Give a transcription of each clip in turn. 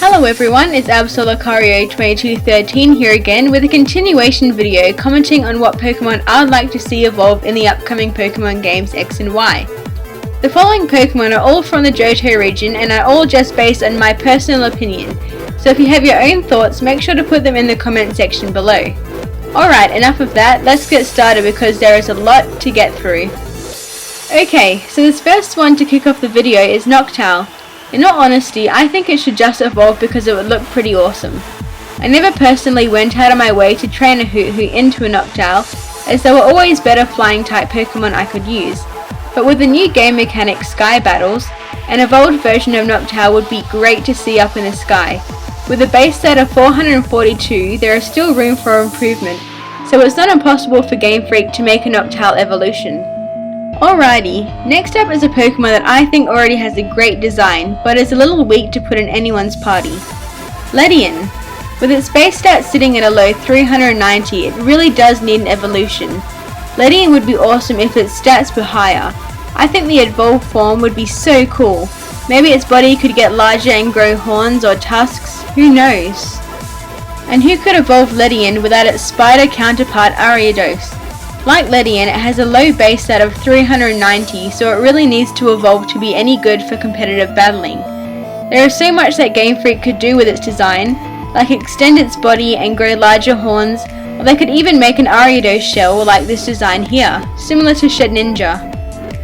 Hello everyone, it's AbsolaCario2213 here again with a continuation video commenting on what Pokemon I'd like to see evolve in the upcoming Pokemon games X and Y. The following Pokemon are all from the Johto region and are all just based on my personal opinion, so if you have your own thoughts, make sure to put them in the comment section below. Alright, enough of that, let's get started because there is a lot to get through. Okay, so this first one to kick off the video is Noctowl. In all honesty, I think it should just evolve because it would look pretty awesome. I never personally went out of my way to train a Hoothoot into a Noctowl, as there were always better flying type Pokemon I could use. But with the new game mechanic Sky Battles, an evolved version of Noctowl would be great to see up in the sky. With a base stat of 442, there is still room for improvement, so it's not impossible for Game Freak to make a Noctowl evolution. Alrighty, next up is a Pokemon that I think already has a great design, but is a little weak to put in anyone's party. Ledian. With its base stat sitting at a low 390, it really does need an evolution. Ledian would be awesome if its stats were higher. I think the evolved form would be so cool. Maybe its body could get larger and grow horns or tusks, who knows? And who could evolve Ledian without its spider counterpart Ariados? Like Ledian, it has a low base stat of 390, so it really needs to evolve to be any good for competitive battling. There is so much that Game Freak could do with its design, like extend its body and grow larger horns, or they could even make an Ariados shell like this design here, similar to Shedinja.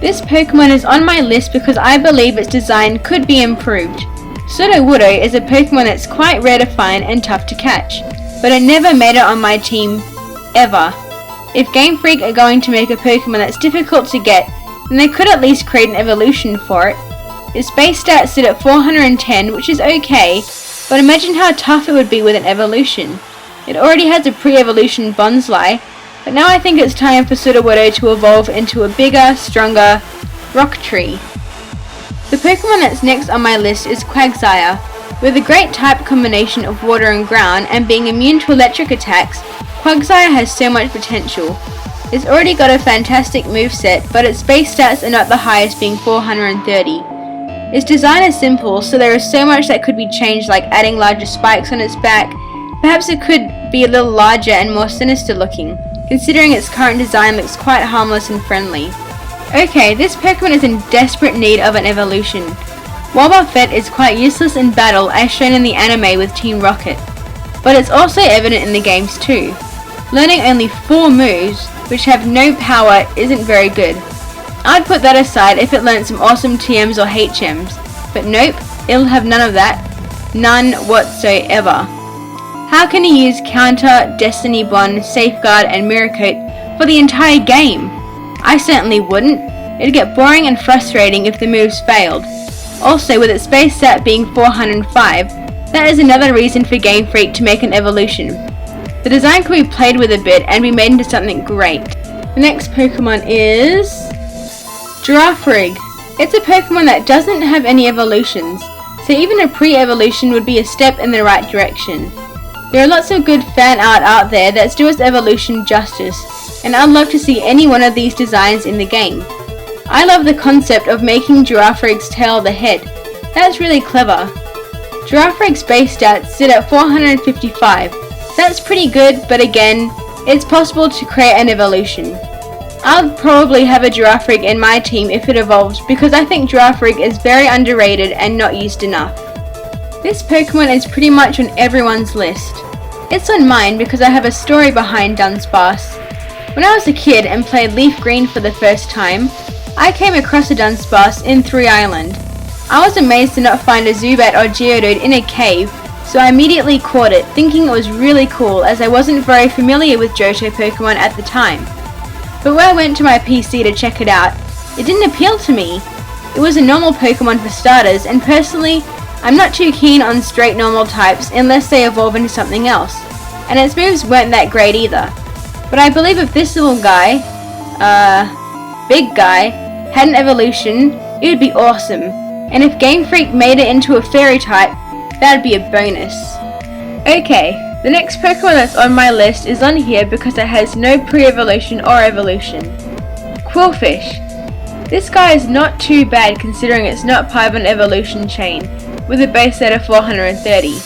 This Pokemon is on my list because I believe its design could be improved. Sudowoodo is a Pokemon that's quite rare to find and tough to catch, but it never made it on my team, ever. If Game Freak are going to make a Pokemon that's difficult to get, then they could at least create an evolution for it. Its base stats sit at 410, which is okay, but imagine how tough it would be with an evolution. It already has a pre-evolution Bonsly, but now I think it's time for Sudowoodo to evolve into a bigger, stronger Rocktree. The Pokemon that's next on my list is Quagsire. With a great type combination of water and ground and being immune to electric attacks, Quagsire has so much potential. It's already got a fantastic moveset, but its base stats are not the highest, being 430. Its design is simple, so there is so much that could be changed, like adding larger spikes on its back. Perhaps it could be a little larger and more sinister looking, considering its current design looks quite harmless and friendly. Okay, this Pokemon is in desperate need of an evolution. Wobbuffet is quite useless in battle as shown in the anime with Team Rocket, but it's also evident in the games too. Learning only 4 moves, which have no power, isn't very good. I'd put that aside if it learned some awesome TMs or HMs, but nope, it'll have none of that. None whatsoever. How can you use Counter, Destiny Bond, Safeguard and Mirror Coat for the entire game? I certainly wouldn't. It'd get boring and frustrating if the moves failed. Also, with its base stat being 405, that is another reason for Game Freak to make an evolution. The design could be played with a bit and be made into something great. The next Pokemon is Girafarig. It's a Pokemon that doesn't have any evolutions, so even a pre-evolution would be a step in the right direction. There are lots of good fan art out there that do its evolution justice, and I'd love to see any one of these designs in the game. I love the concept of making Girafarig's tail the head. That's really clever. Girafarig's base stats sit at 455. That's pretty good, but again, it's possible to create an evolution. I'll probably have a Girafarig in my team if it evolves because I think Girafarig is very underrated and not used enough. This Pokemon is pretty much on everyone's list. It's on mine because I have a story behind Dunsparce. When I was a kid and played Leaf Green for the first time, I came across a Dunsparce in Three Island. I was amazed to not find a Zubat or Geodude in a cave, so I immediately caught it, thinking it was really cool as I wasn't very familiar with Johto Pokemon at the time. But when I went to my PC to check it out, it didn't appeal to me. It was a normal Pokemon for starters, and personally, I'm not too keen on straight normal types unless they evolve into something else, and its moves weren't that great either. But I believe if this little guy, big guy, had an evolution, it would be awesome. And if Game Freak made it into a fairy type, that'd be a bonus. Okay, the next Pokemon that's on my list is on here because it has no pre-evolution or evolution. Qwilfish. This guy is not too bad considering it's not part of an evolution chain. with a base stat of 430.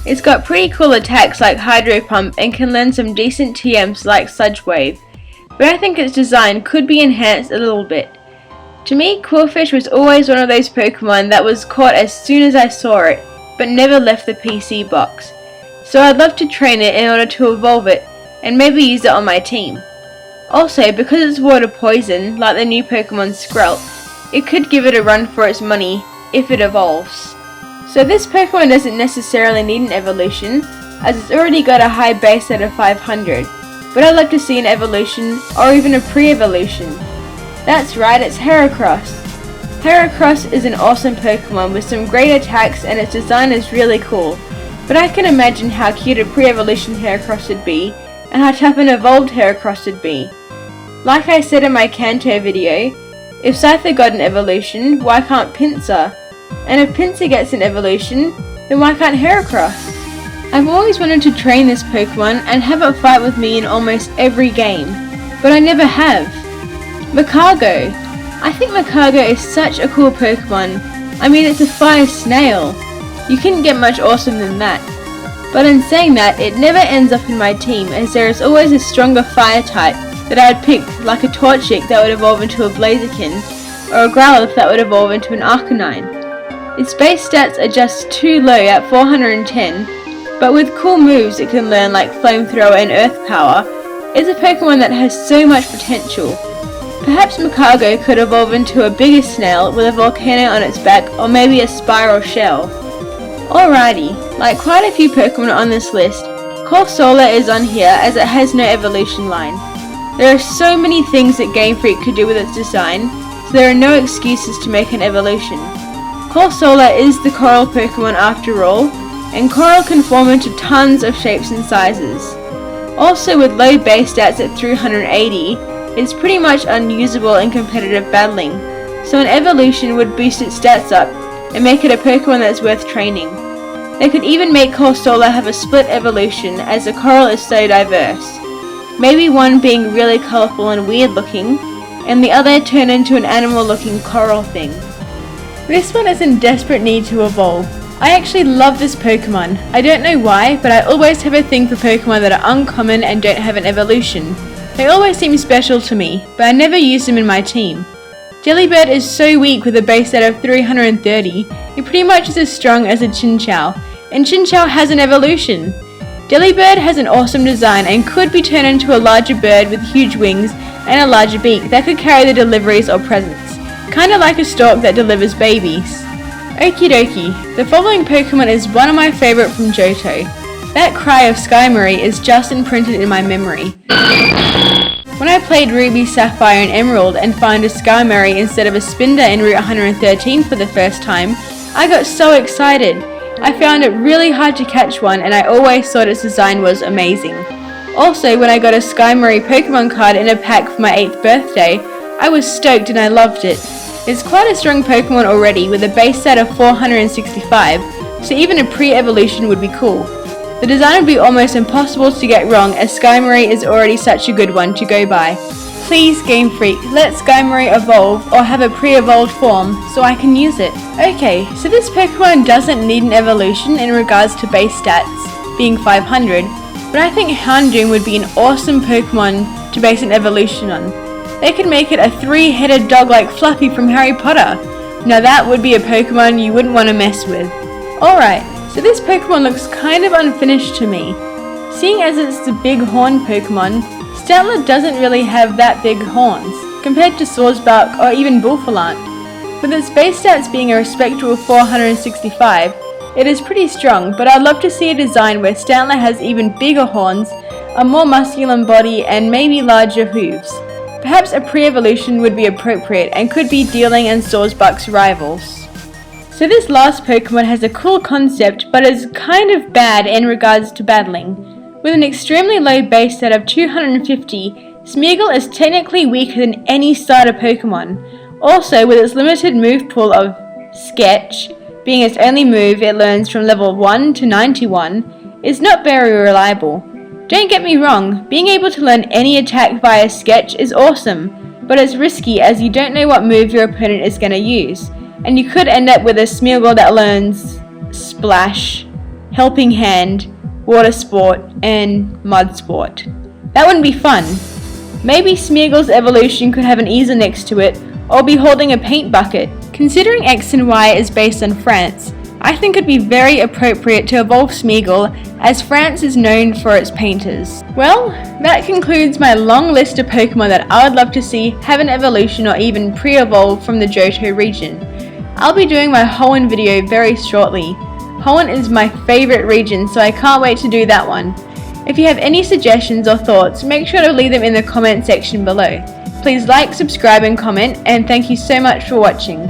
It's got pretty cool attacks like Hydro Pump and can learn some decent TMs like Sludge Wave, but I think its design could be enhanced a little bit. To me, Qwilfish was always one of those Pokemon that was caught as soon as I saw it, but never left the PC box. So I'd love to train it in order to evolve it, and maybe use it on my team. Also, because it's water poison, like the new Pokemon Skrelt, it could give it a run for its money if it evolves. So this Pokemon doesn't necessarily need an evolution, as it's already got a high base stat of 500, but I'd like to see an evolution, or even a pre-evolution. That's right, it's Heracross. Heracross is an awesome Pokemon with some great attacks and its design is really cool, but I can imagine how cute a pre-evolution Heracross would be, and how tough an evolved Heracross would be. Like I said in my Kanto video, if Scyther got an evolution, why can't Pinsir? And if Pinsir gets an evolution, then why can't Heracross? I've always wanted to train this Pokemon and have it fight with me in almost every game, but I never have. Magcargo. I think Magcargo is such a cool Pokemon. I mean, it's a fire snail. You couldn't get much awesome than that. But in saying that, it never ends up in my team, as there is always a stronger fire type that I would pick, like a Torchic that would evolve into a Blaziken, or a Growlithe that would evolve into an Arcanine. Its base stats are just too low at 410, but with cool moves it can learn like Flamethrower and Earth Power, it's a Pokemon that has so much potential. Perhaps Magcargo could evolve into a bigger snail with a volcano on its back, or maybe a spiral shell. Alrighty, like quite a few Pokemon on this list, Corsola is on here as it has no evolution line. There are so many things that Game Freak could do with its design, so there are no excuses to make an evolution. Corsola is the Coral Pokemon after all, and Coral can form into tons of shapes and sizes. Also, with low base stats at 380, it's pretty much unusable in competitive battling, so an evolution would boost its stats up and make it a Pokemon that's worth training. They could even make Corsola have a split evolution, as the Coral is so diverse. Maybe one being really colourful and weird looking, and the other turn into an animal looking coral thing. This one is in desperate need to evolve. I actually love this Pokemon. I don't know why, but I always have a thing for Pokemon that are uncommon and don't have an evolution. They always seem special to me, but I never use them in my team. Delibird is so weak with a base stat of 330, it pretty much is as strong as a Chinchou, and Chinchou has an evolution. Delibird has an awesome design and could be turned into a larger bird with huge wings and a larger beak that could carry the deliveries or presents, kinda like a stork that delivers babies. Okie dokie, the following Pokemon is one of my favourite from Johto. That cry of Skymarie is just imprinted in my memory. When I played Ruby, Sapphire and Emerald and found a Skymarie instead of a Spinder in Route 113 for the first time, I got so excited. I found it really hard to catch one and I always thought its design was amazing. Also, when I got a Skymarie Pokemon card in a pack for my 8th birthday, I was stoked and I loved it. It's quite a strong Pokemon already with a base stat of 465, so even a pre-evolution would be cool. The design would be almost impossible to get wrong, as Skymarie is already such a good one to go by. Please, Game Freak, let Skymarie evolve or have a pre-evolved form so I can use it. Okay, so this Pokemon doesn't need an evolution in regards to base stats, being 500, but I think Houndoom would be an awesome Pokemon to base an evolution on. They could make it a 3-headed dog like Fluffy from Harry Potter. Now that would be a Pokemon you wouldn't want to mess with. Alright. So this Pokemon looks kind of unfinished to me. Seeing as it's the big horn Pokemon, Stantler doesn't really have that big horns, compared to Swordsbark or even Bouffalant. With its base stats being a respectable 465, it is pretty strong, but I'd love to see a design where Stantler has even bigger horns, a more muscular body and maybe larger hooves. Perhaps a pre-evolution would be appropriate and could be Dealing and Swordsbark's rivals. So this last Pokemon has a cool concept, but is kind of bad in regards to battling. With an extremely low base stat of 250, Smeargle is technically weaker than any starter Pokemon. Also, with its limited move pool of Sketch, being its only move it learns from level 1 to 91, is not very reliable. Don't get me wrong, being able to learn any attack via Sketch is awesome, but it's risky as you don't know what move your opponent is going to use. And you could end up with a Smeargle that learns Splash, Helping Hand, Water Sport, and Mud Sport. That wouldn't be fun. Maybe Smeargle's evolution could have an easel next to it, or be holding a paint bucket. Considering X and Y is based on France, I think it'd be very appropriate to evolve Smeargle, as France is known for its painters. Well, that concludes my long list of Pokemon that I would love to see have an evolution or even pre-evolve from the Johto region. I'll be doing my Hoenn video very shortly. Hoenn is my favourite region, so I can't wait to do that one. If you have any suggestions or thoughts, make sure to leave them in the comment section below. Please like, subscribe and comment, and thank you so much for watching.